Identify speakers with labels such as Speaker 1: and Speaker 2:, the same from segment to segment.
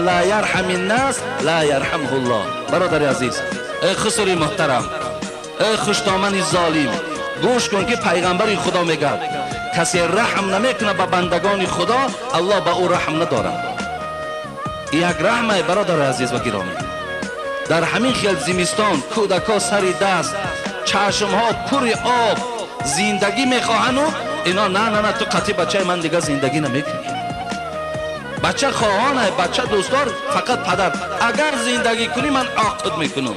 Speaker 1: لا یرحم الناس لا یرحمه الله. برادر عزیز، ای خسروی محترم، ای خوشتامن ظالم، گوش کن که پیغمبر خدا میگه کسی رحم نمیکنه به بندگان خدا، الله به او رحم نداره. یک رحمه برادر عزیز و گرامی. در همین خیل زمستان کودکا سر دست، چشم ها پر آب، زندگی میخواهن و اینا نه تو قطعی بچه من دیگه زندگی نمیکنی. بچه خواهانه، بچه دوستدار، فقط پدر اگر زندگی کنی من عاقد میکنم.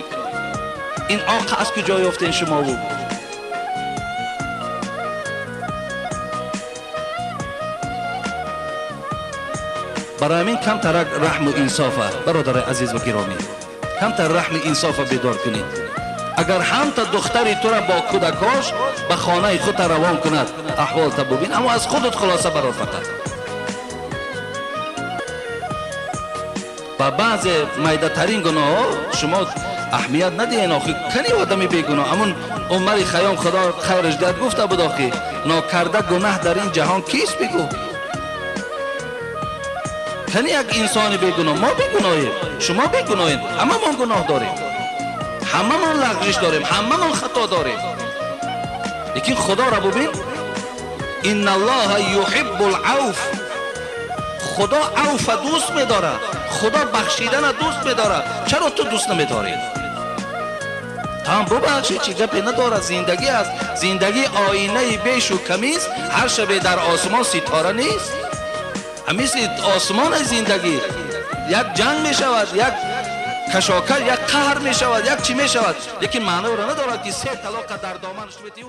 Speaker 1: این عاق از کجا یافتین شما؟ و برای همین کمتر رحم و انصافه برادر عزیز و گرامی، کمتر رحم انصاف بیدار کنید. اگر هم تا دختری تو را با کودکاش به خانه خود روان کند، احوال تا ببین، اما از خودت خلاصه برار فقط. با بعض میده ترین گناه ها شما اهمیت ندین. آخی کنی آدمی بیگناه. امون عمر خیام خدا خیرش داد گفته بود آخی ناکرده گناه در این جهان کیست؟ بگو کنی یک انسانی بیگناه. ما بیگناهیم، شما بیگناهین، همه ما گناه داریم، همه ما لغزش داریم، همه ما خطا داریم. لیکن خدا را ببین، ان الله یحب العوف. خدا عوف دوست می‌داره، خدا بخشیدن دوست می‌داره. چرا تو دوست نمی‌داری؟ هم ببخشی چی گپی نداره. زندگی است، زندگی آینه بیش و کمیست. هر شب در آسمان ستاره نیست. مثل آسمان زندگی یک جنگ می شود، یک کشاکش، یک قهر می شود، یک چی می شود، لیکن معنی را ندارد که سه طلاق در دامنش میتی.